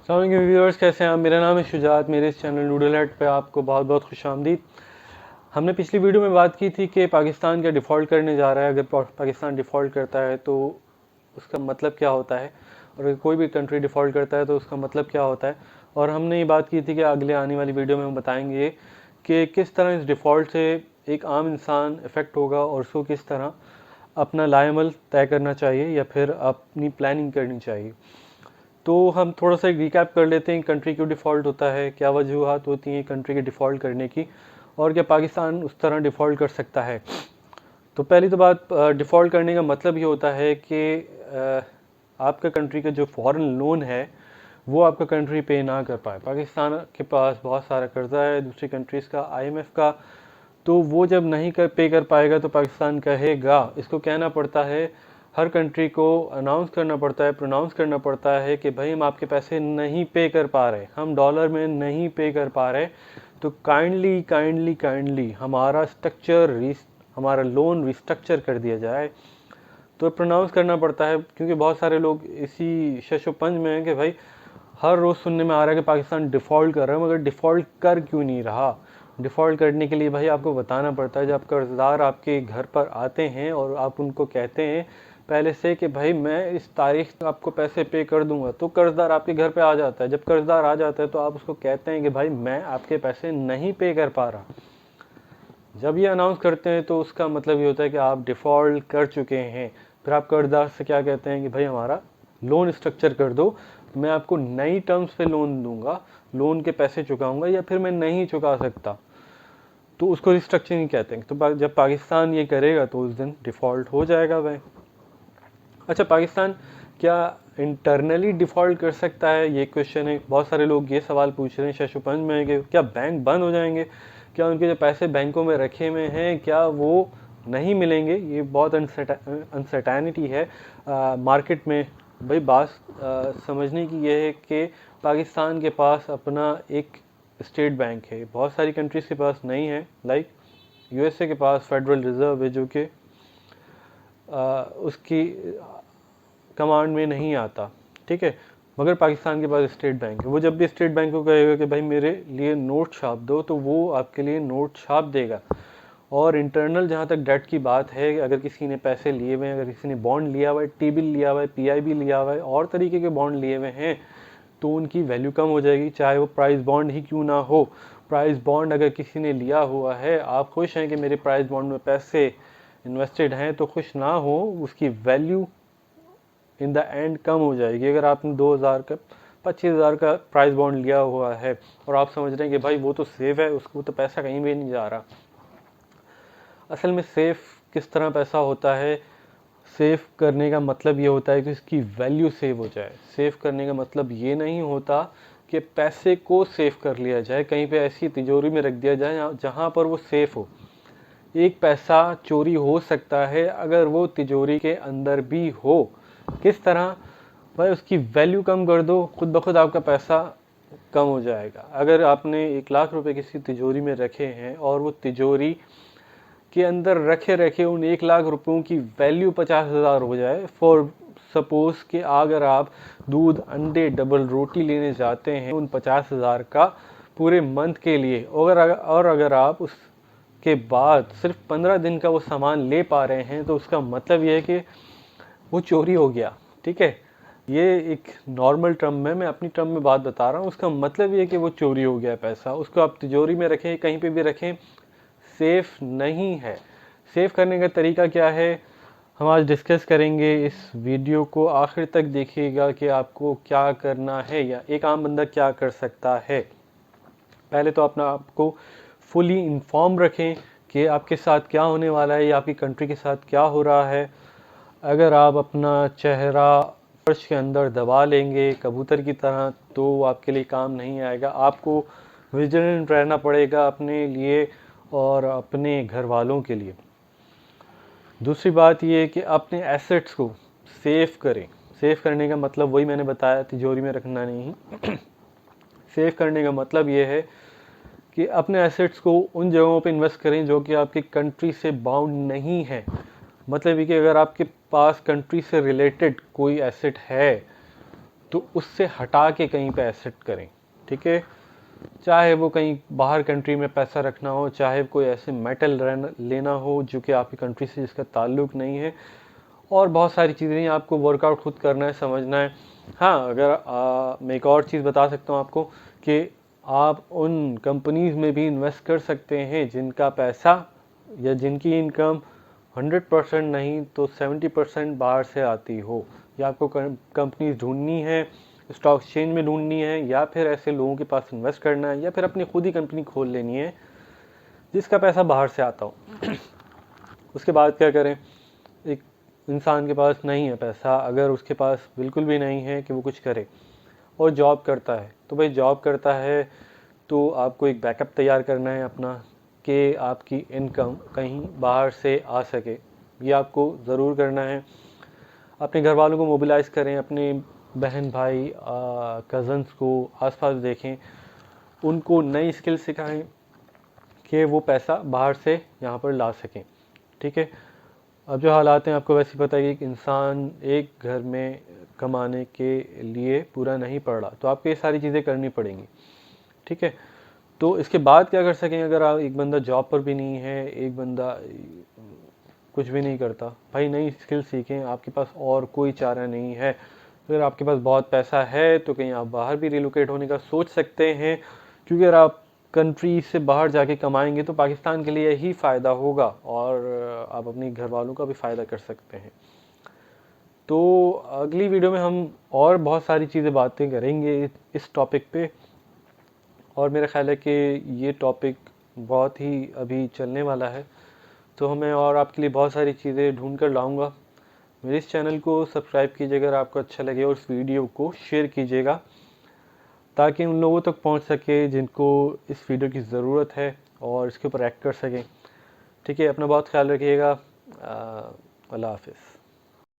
अस्सलाम वालेकुम व्यूअर्स, कैसे हैं आप। मेरा नाम है शुजात। मेरे इस चैनल नूडल हट पे आपको बहुत बहुत खुशामदीद। हमने पिछली वीडियो में बात की थी कि पाकिस्तान क्या डिफ़ॉल्ट करने जा रहा है। अगर पाकिस्तान डिफ़ॉल्ट करता है तो उसका मतलब क्या होता है, और अगर कोई भी कंट्री डिफ़ॉल्ट करता है तो उसका मतलब क्या होता है। और हमने ये बात की थी कि अगले आने वाली वीडियो में हम बताएंगे कि किस तरह इस डिफ़ॉल्ट से एक आम इंसान इफ़ेक्ट होगा और उसको किस तरह अपना लाएमल तय करना चाहिए या फिर अपनी प्लानिंग करनी चाहिए। तो हम थोड़ा सा रिकैप कर लेते हैं, कंट्री क्यों डिफ़ॉल्ट होता है, क्या वजूहत होती हैं कंट्री के डिफ़ॉल्ट करने की, और क्या पाकिस्तान उस तरह डिफ़ॉल्ट कर सकता है। तो पहली तो बात, डिफ़ॉल्ट करने का मतलब ये होता है कि आपका कंट्री का जो फॉरेन लोन है वो आपका कंट्री पे ना कर पाए। पाकिस्तान के पास बहुत सारा कर्जा है दूसरी कंट्रीज़ का, आईएमएफ का। तो वो जब नहीं पे कर पाएगा तो पाकिस्तान कहेगा, इसको कहना पड़ता है, हर कंट्री को अनाउंस करना पड़ता है, प्रोनाउंस करना पड़ता है कि भाई हम आपके पैसे नहीं पे कर पा रहे, हम डॉलर में नहीं पे कर पा रहे, तो काइंडली काइंडली काइंडली हमारा लोन रिस्ट्रक्चर कर दिया जाए। तो प्रोनाउंस करना पड़ता है, क्योंकि बहुत सारे लोग इसी शशोपंज में हैं कि भाई हर रोज़ सुनने में आ रहा है कि पाकिस्तान डिफ़ॉल्ट कर रहा है, मगर डिफ़ॉल्ट कर क्यों नहीं रहा। डिफ़ॉल्ट करने के लिए भाई आपको बताना पड़ता है। जब कर्ज़दार आपके घर पर आते हैं और आप उनको कहते हैं पहले से कि भाई मैं इस तारीख तक आपको पैसे पे कर दूंगा, तो कर्ज़दार आपके घर पे आ जाता है। जब कर्ज़दार आ जाता है तो आप उसको कहते हैं कि भाई मैं आपके पैसे नहीं पे कर पा रहा। जब ये अनाउंस करते हैं तो उसका मतलब ये होता है कि आप डिफ़ॉल्ट कर चुके हैं। फिर आप कर्ज़दार से क्या कहते हैं कि भाई हमारा लोन स्ट्रक्चर कर दो, मैं आपको नई टर्म्स पे लोन दूंगा, लोन के पैसे चुकाऊंगा, या फिर मैं नहीं चुका सकता, तो उसको रिस्ट्रक्चरिंग कहते हैं। तो जब पाकिस्तान ये करेगा तो उस दिन डिफ़ॉल्ट हो जाएगा वह। अच्छा, पाकिस्तान क्या इंटरनली डिफ़ॉल्ट कर सकता है, ये क्वेश्चन है। बहुत सारे लोग ये सवाल पूछ रहे हैं शशुपंज में कि क्या बैंक बंद हो जाएंगे, क्या उनके जो पैसे बैंकों में रखे हुए हैं क्या वो नहीं मिलेंगे। ये बहुत अनसर्टैनिटी है मार्केट में। भाई बात समझने की ये है कि पाकिस्तान के पास अपना एक स्टेट बैंक है, बहुत सारी कंट्रीज़ के पास नहीं है। लाइक यूएसए के पास फेडरल रिज़र्व है जो कि उसकी कमांड में नहीं आता, ठीक है। मगर पाकिस्तान के पास स्टेट बैंक है। वो जब भी स्टेट बैंक को कहेगा कि भाई मेरे लिए नोट छाप दो, तो वो आपके लिए नोट छाप देगा। और इंटरनल जहाँ तक डेट की बात है, अगर किसी ने पैसे लिए हुए हैं, अगर किसी ने बॉन्ड लिया हुआ है, टी बिल लिया हुआ है, पीआईबी लिया हुआ है, और तरीके के बॉन्ड लिए हुए हैं, तो उनकी वैल्यू कम हो जाएगी, चाहे वो प्राइस बॉन्ड ही क्यों ना हो। प्राइस बॉन्ड अगर किसी ने लिया हुआ है, आप खुश हैं कि मेरे प्राइस बॉन्ड में पैसे इन्वेस्टेड हैं, तो खुश ना हो, उसकी value in the and come हो जाएगी। अगर आपने 2000 का 25,000 का प्राइस बॉन्ड लिया हुआ है और आप समझ रहे हैं कि भाई वो तो सेफ है, उसको तो पैसा कहीं भी नहीं जा रहा। असल में सेफ किस तरह पैसा होता है, सेव करने का मतलब ये होता है कि इसकी वैल्यू सेव हो जाए। सेव करने का मतलब ये नहीं होता कि पैसे को सेव कर लिया जाए, कहीं पे ऐसी तिजोरी में रख दिया जाए जहाँ पर वो सेफ हो। एक पैसा चोरी हो सकता है अगर वो तिजोरी के अंदर भी हो। किस तरह? भाई उसकी वैल्यू कम कर दो, खुद ब खुद आपका पैसा कम हो जाएगा। अगर आपने 1 लाख रुपए किसी तिजोरी में रखे हैं और वो तिजोरी के अंदर रखे रखे उन 1 लाख रुपयों की वैल्यू 50,000 हो जाए, फॉर सपोज कि अगर आप दूध अंडे डबल रोटी लेने जाते हैं उन 50,000 का पूरे मंथ के लिए, और अगर आप उसके बाद सिर्फ 15 दिन का वो सामान ले पा रहे हैं, तो उसका मतलब ये है कि वो चोरी हो गया, ठीक है। ये एक नॉर्मल टर्म में, मैं अपनी टर्म में बात बता रहा हूँ। उसका मतलब ये है कि वो चोरी हो गया पैसा। उसको आप तिजोरी में रखें, कहीं पे भी रखें, सेफ नहीं है। सेव करने का तरीका क्या है, हम आज डिस्कस करेंगे। इस वीडियो को आखिर तक देखिएगा कि आपको क्या करना है या एक आम बंदा क्या कर सकता है। पहले तो अपना आपको फुली इन्फॉर्म रखें कि आपके साथ क्या होने वाला है या आपकी कंट्री के साथ क्या हो रहा है। अगर आप अपना चेहरा फर्श के अंदर दबा लेंगे कबूतर की तरह, तो वो आपके लिए काम नहीं आएगा। आपको विजिलेंट रहना पड़ेगा अपने लिए और अपने घर वालों के लिए। दूसरी बात ये है कि अपने एसेट्स को सेव करें। सेव करने का मतलब वही मैंने बताया, तिजोरी में रखना नहीं। सेव करने का मतलब ये है कि अपने एसेट्स को उन जगहों पे इन्वेस्ट करें जो कि आपकी कंट्री से बाउंड नहीं है। मतलब ये कि अगर आपके पास कंट्री से रिलेटेड कोई एसेट है, तो उससे हटा के कहीं पे एसेट करें, ठीक है। चाहे वो कहीं बाहर कंट्री में पैसा रखना हो, चाहे कोई ऐसे मेटल लेना हो जो कि आपकी कंट्री से जिसका ताल्लुक नहीं है, और बहुत सारी चीज़ें हैं, आपको वर्कआउट खुद करना है, समझना है। हाँ, अगर मैं एक और चीज़ बता सकता हूँ आपको कि आप उन कंपनीज़ में भी इन्वेस्ट कर सकते हैं जिनका पैसा या जिनकी इनकम 100% नहीं तो 70% बाहर से आती हो। या आपको कंपनीज ढूंढनी है, स्टॉक एक्सचेंज में ढूंढनी है, या फिर ऐसे लोगों के पास इन्वेस्ट करना है, या फिर अपनी खुद ही कंपनी खोल लेनी है जिसका पैसा बाहर से आता हो। उसके बाद क्या करें? एक इंसान के पास नहीं है पैसा, अगर उसके पास बिल्कुल भी नहीं है कि वो कुछ करे और जॉब करता है, तो भाई जॉब करता है तो आपको एक बैकअप तैयार करना है अपना, कि आपकी इनकम कहीं बाहर से आ सके। ये आपको ज़रूर करना है। अपने घर वालों को मोबिलाइज़ करें, अपने बहन भाई कज़न्स को आसपास देखें, उनको नई स्किल सिखाएं कि वो पैसा बाहर से यहाँ पर ला सकें, ठीक है। अब जो हालात हैं आपको वैसे पता है कि इंसान एक घर में कमाने के लिए पूरा नहीं पड़ रहा, तो आपको ये सारी चीज़ें करनी पड़ेंगी, ठीक है। तो इसके बाद क्या कर सकें? अगर आप एक बंदा जॉब पर भी नहीं है, एक बंदा कुछ भी नहीं करता, भाई नई स्किल सीखें, आपके पास और कोई चारा नहीं है। अगर आपके पास बहुत पैसा है तो कहीं आप बाहर भी रिलोकेट होने का सोच सकते हैं, क्योंकि अगर आप कंट्री से बाहर जाके कमाएंगे तो पाकिस्तान के लिए ही फ़ायदा होगा और आप अपने घर वालों का भी फ़ायदा कर सकते हैं। तो अगली वीडियो में हम और बहुत सारी चीज़ें बातें करेंगे इस टॉपिक पे, और मेरा ख्याल है कि ये टॉपिक बहुत ही अभी चलने वाला है, तो मैं और आपके लिए बहुत सारी चीज़ें ढूंढ कर लाऊंगा। मेरे इस चैनल को सब्सक्राइब कीजिए अगर आपको अच्छा लगे, और इस वीडियो को शेयर कीजिएगा ताकि उन लोगों तक पहुंच सके जिनको इस वीडियो की ज़रूरत है और इसके ऊपर एक्ट कर सकें, ठीक है। अपना बहुत ख्याल रखिएगा। अल्लाह हाफिज़।